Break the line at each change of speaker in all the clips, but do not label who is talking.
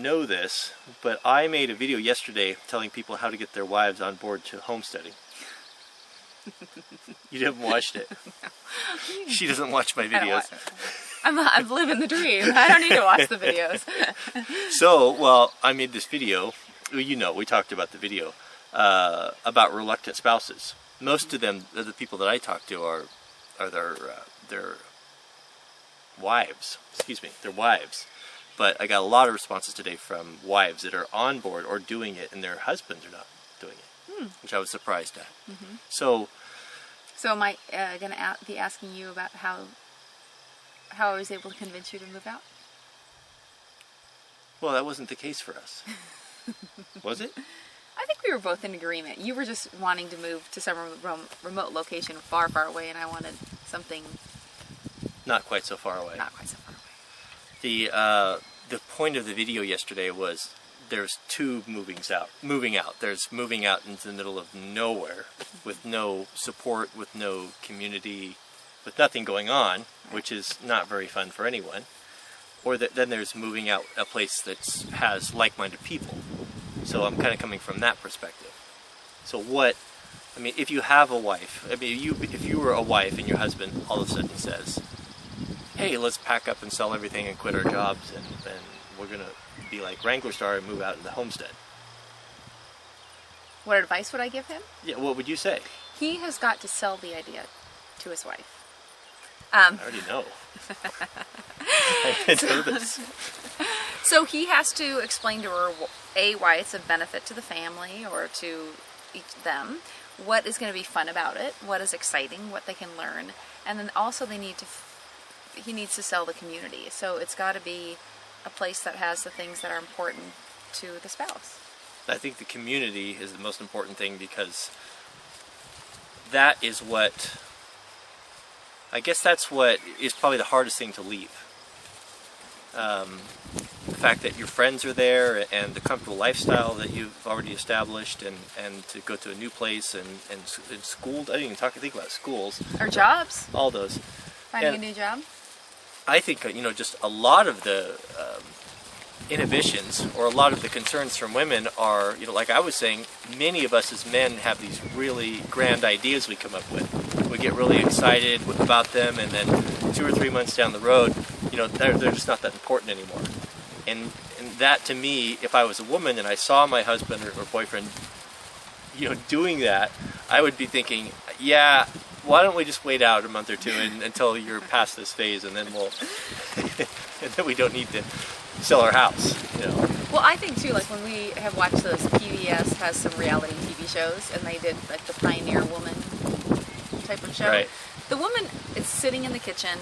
know this, but I made a video yesterday telling people how to get their wives on board to homesteading. You haven't watched it.
No.
She doesn't watch my videos.
I'm living the dream. I don't need to watch the videos.
So, well, I made this video. You know, we talked about the video about reluctant spouses. Most of them, the people that I talk to, are their wives. Excuse me, their wives. But I got a lot of responses today from wives that are on board or doing it, and their husbands are not doing it, which I was surprised at. So
am I going to be asking you about how I was able to convince you to move out?
Well, that wasn't the case for us. Was it?
I think we were both in agreement. You were just wanting to move to some remote location far, far away, and I wanted something...
Not quite so far away.
Not quite so far away.
The point of the video yesterday was there's two moving out. There's moving out into the middle of nowhere with no support, with no community, with nothing going on, which is not very fun for anyone. Or then there's moving out a place that has like-minded people. So I'm kind of coming from that perspective. So if you have a wife, if you were a wife and your husband all of a sudden says, hey, let's pack up and sell everything and quit our jobs and we're going to be like Wranglerstar and move out in the homestead.
What advice would I give him?
Yeah, what would you say?
He has got to sell the idea to his wife.
I already know. I know this.
So he has to explain to her, A, why it's a benefit to the family or to them, what is going to be fun about it, what is exciting, what they can learn, and then also he needs to sell the community. So it's got to be a place that has the things that are important to the spouse.
I think the community is the most important thing because that is what... I guess that's what is probably the hardest thing to leave. The fact that your friends are there and the comfortable lifestyle that you've already established and to go to a new place and school. I didn't even think about schools.
Or jobs.
All those.
Finding a new job.
I think, just a lot of the inhibitions or a lot of the concerns from women are, like I was saying, many of us as men have these really grand ideas we come up with. We get really excited about them, and then 2 or 3 months down the road, they're just not that important anymore. And that, to me, if I was a woman and I saw my husband or boyfriend, doing that, I would be thinking, yeah, why don't we just wait out a month or two until you're past this phase, and then and then we don't need to sell our house.
Well, I think too, like when we have watched those, PBS has some reality TV shows, and they did like the Pioneer Woman type of show.
Right.
The woman is sitting in the kitchen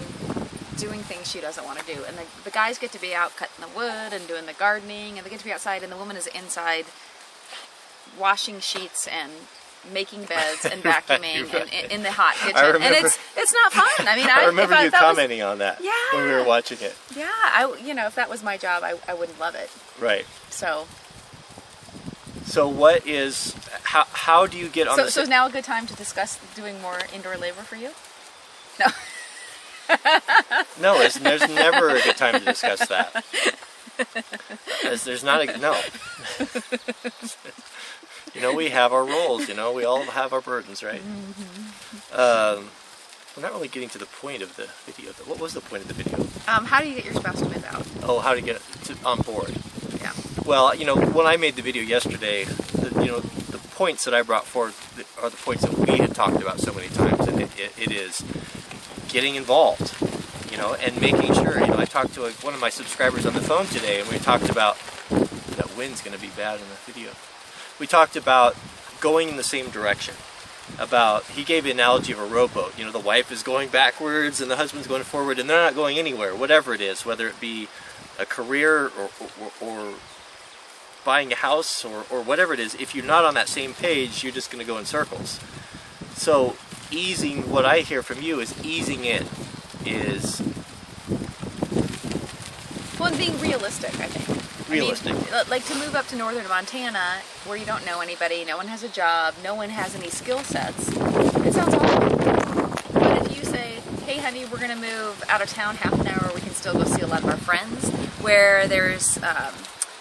doing things she doesn't want to do, and the guys get to be out cutting the wood and doing the gardening, and they get to be outside, and the woman is inside washing sheets and making beds and vacuuming and in the hot kitchen, and it's not fun.
I remember you commenting on that when we were watching it.
Yeah, if that was my job, I wouldn't love it.
Right.
So
what is how do you get on?
So is now a good time to discuss doing more indoor labor for you? No.
No, there's never a good time to discuss that. There's not a no. We have our roles, we all have our burdens, right? We're not really getting to the point of the video. What was the point of the video?
How do you get your spouse to move out?
Oh, how to get on board.
Yeah.
Well, when I made the video yesterday, the points that I brought forth are the points that we had talked about so many times, and it is getting involved, and making sure, I talked to one of my subscribers on the phone today, and we talked about, that wind's going to be bad in the video. We talked about going in the same direction. He gave the analogy of a rowboat. The wife is going backwards and the husband's going forward, and they're not going anywhere, whatever it is, whether it be a career or buying a house or whatever it is. If you're not on that same page, you're just going to go in circles. So what I hear from you is easing in,
and being realistic, I think.
Realistic.
Like to move up to northern Montana, where you don't know anybody, no one has a job, no one has any skill sets, it sounds awful. But if you say, hey honey, we're going to move out of town half an hour, we can still go see a lot of our friends, where there's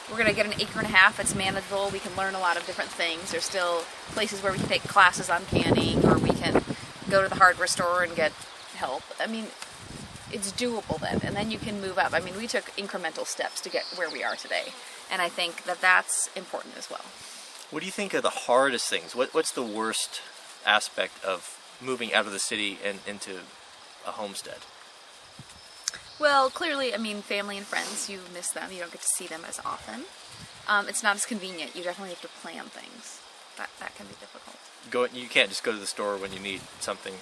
we're going to get an acre and a half. It's manageable. We can learn a lot of different things. There's still places where we can take classes on canning, or we can go to the hardware store and get help. I mean, it's doable then, and then you can move up. I mean, we took incremental steps to get where we are today, and I think that that's important as well.
What do you think are the hardest things? What's the worst aspect of moving out of the city and into a homestead?
Well, clearly, I mean, family and friends, you miss them. You don't get to see them as often. It's not as convenient. You definitely have to plan things. That can be difficult.
You can't just go to the store when you need something.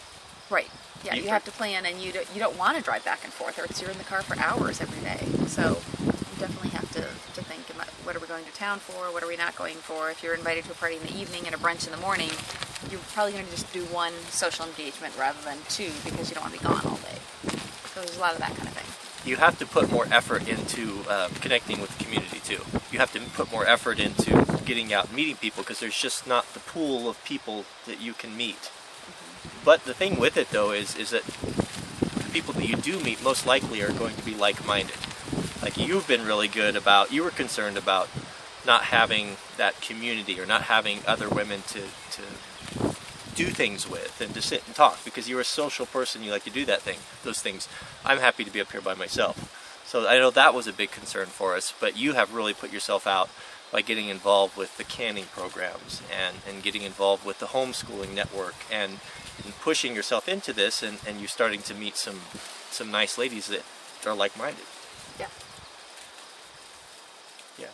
Right. Yeah, you have to plan, and you don't want to drive back and forth, or else you're in the car for hours every day. So you definitely have to think about what are we going to town for, what are we not going for. If you're invited to a party in the evening and a brunch in the morning, you're probably going to just do one social engagement rather than two because you don't want to be gone all day. So there's a lot of that kind of thing.
You have to put more effort into connecting with the community too. You have to put more effort into getting out and meeting people because there's just not the pool of people that you can meet. But the thing with it though is that the people that you do meet most likely are going to be like-minded. Like you've been really good about, you were concerned about not having that community or not having other women to do things with and to sit and talk because you're a social person, you like to do those things. I'm happy to be up here by myself. So I know that was a big concern for us, but you have really put yourself out by getting involved with the canning programs and getting involved with the homeschooling network and pushing yourself into this and you're starting to meet some nice ladies that are like-minded.
Yeah.
Yeah,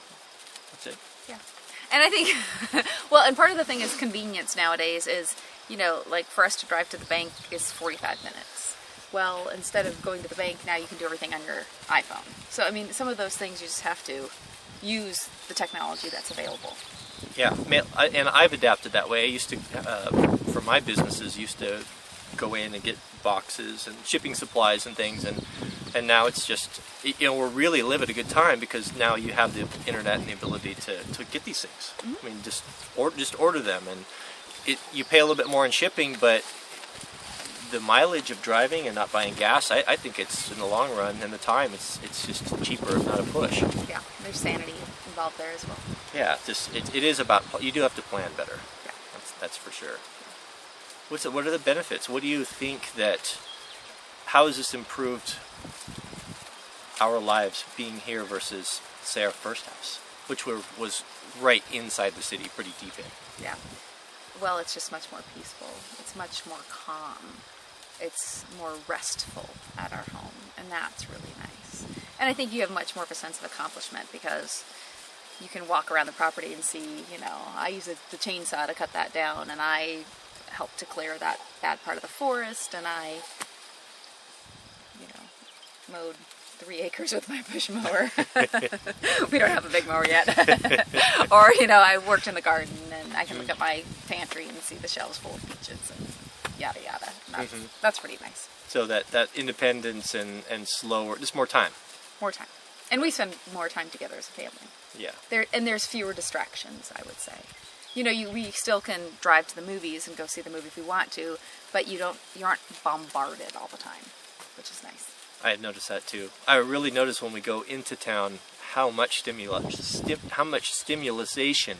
that's it.
Yeah. And I think, well, and part of the thing is convenience nowadays is, you know, like for us to drive to the bank is 45 minutes. Well, instead of going to the bank, now you can do everything on your iPhone. So, I mean, some of those things you just have to use the technology that's available.
Yeah, and I've adapted that way. I used to, for my businesses, used to go in and get boxes and shipping supplies and things, and now it's just, you know, we're really living a good time because now you have the internet and the ability to get these things. Mm-hmm. I mean, just order them, and you pay a little bit more in shipping, but the mileage of driving and not buying gas, I think it's in the long run and the time, it's just cheaper, if not a push.
Yeah, there's sanity involved there as well.
Yeah, it is about, you do have to plan better.
Yeah,
that's for sure. What are the benefits? What do you think how has this improved our lives being here versus, say, our first house, which was right inside the city, pretty deep in?
Yeah. Well, it's just much more peaceful. It's much more calm. It's more restful at our home, and that's really nice. And I think you have much more of a sense of accomplishment because you can walk around the property and see, you know, I use the chainsaw to cut that down, and I helped to clear that bad part of the forest, and I, you know, mowed 3 acres with my push mower. We don't have a big mower yet. Or, you know, I worked in the garden and I can look at my pantry and see the shelves full of peaches and yada yada. And that's pretty nice.
So that independence and slower, just more time.
More time. And we spend more time together as a family.
Yeah.
There's fewer distractions, I would say. You know, we still can drive to the movies and go see the movie if we want to, but you aren't bombarded all the time, which is nice.
I had noticed that too. I really noticed when we go into town how much stimulation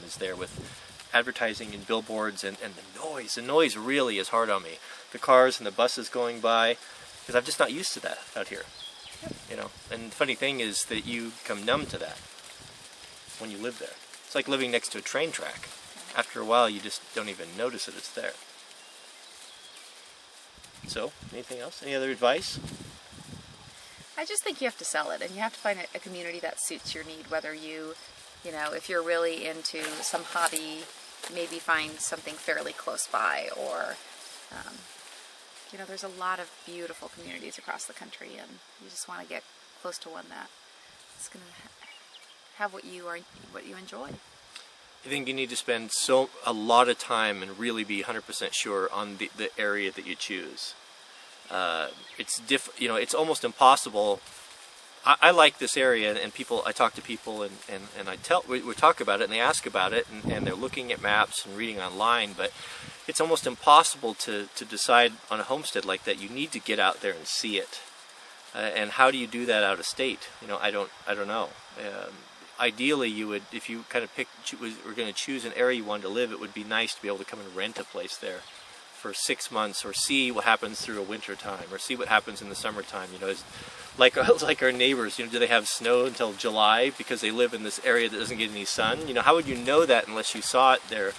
is there with advertising and billboards and the noise. The noise really is hard on me. The cars and the buses going by, because I'm just not used to that out here. You know, and the funny thing is that you become numb to that when you live there. It's like living next to a train track. After a while, you just don't even notice that it's there. So, anything else? Any other advice?
I just think you have to sell it, and you have to find a community that suits your need, whether you know, if you're really into some hobby, maybe find something fairly close by, or, you know, there's a lot of beautiful communities across the country, and you just want to get close to one that is going to have what you enjoy.
I think you need to spend a lot of time and really be 100% sure on the area that you choose. You know, it's almost impossible. I like this area, and I talk to people, and we talk about it, and they ask about it, and they're looking at maps and reading online, but it's almost impossible to decide on a homestead like that. You need to get out there and see it. And how do you do that out of state? You know, I don't know. ideally you would, if you kind of were going to choose an area you wanted to live, it would be nice to be able to come and rent a place there for 6 months, or see what happens through a winter time, or see what happens in the summertime. You know, like our neighbors, you know, do they have snow until July because they live in this area that doesn't get any sun? You know, how would you know that unless you saw it there?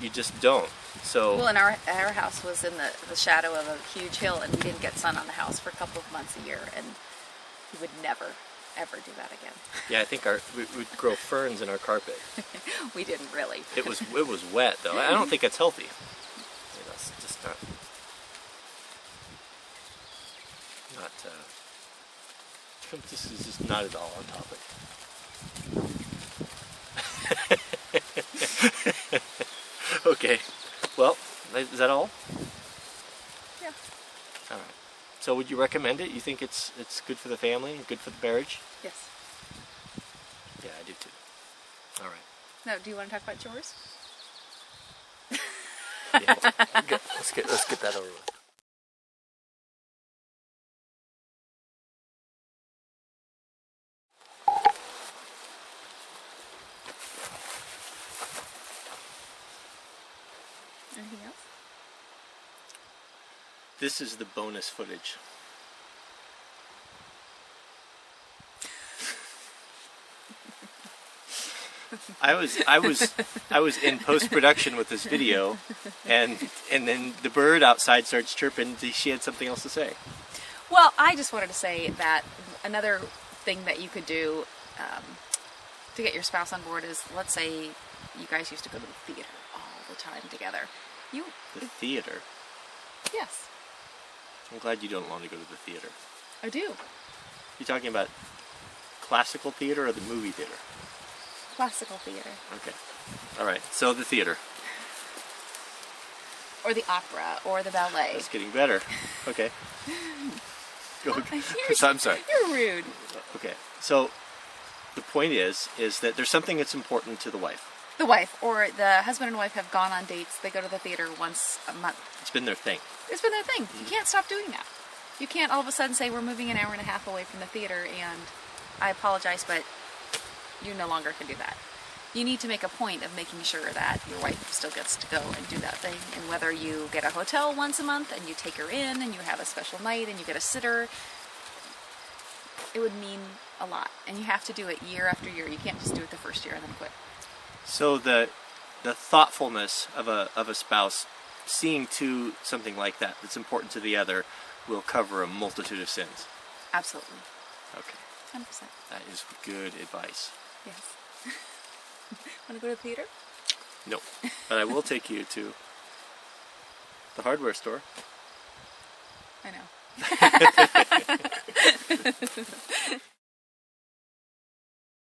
You just don't. So
well, and our house was in the shadow of a huge hill, and we didn't get sun on the house for a couple of months a year, and we would never ever do that again.
Yeah, I think we'd grow ferns in our carpet.
We didn't really.
It was wet though. I don't think it's healthy. You know, it's just not. This is just not at all on topic. Okay. Well, is that all?
Yeah.
All right. So would you recommend it? You think it's good for the family and good for the marriage?
Yes.
Yeah, I do too. All right.
Now, do you want to talk about chores?
Yeah, well, let's get that over with.
Anything else?
This is the bonus footage. I was in post-production with this video, and then the bird outside starts chirping. She had something else to say.
Well, I just wanted to say that another thing that you could do to get your spouse on board is, let's say you guys used to go to the theater all the time together.
The theater?
Yes.
I'm glad you don't want to go to the theater.
I do.
You talking about classical theater or the movie theater?
Classical theater.
Okay. All right. So the theater.
Or the opera, or the ballet.
That's getting better. Okay. Go. I'm sorry.
You're rude.
Okay. So the point is that there's something that's important to the wife.
The wife or the husband and wife have gone on dates. They go to the theater once a month.
It's been their thing.
It's been their thing. You can't stop doing that. You can't all of a sudden say, we're moving an hour and a half away from the theater, and I apologize, but you no longer can do that. You need to make a point of making sure that your wife still gets to go and do that thing. And whether you get a hotel once a month and you take her in and you have a special night and you get a sitter, it would mean a lot. And you have to do it year after year. You can't just do it the first year and then quit.
So the thoughtfulness of a spouse seeing to something like that that's important to the other will cover a multitude of sins.
Absolutely.
Okay.
100%.
That is good advice.
Yes. Want to go to the theater?
No. But I will take you to the hardware store.
I know.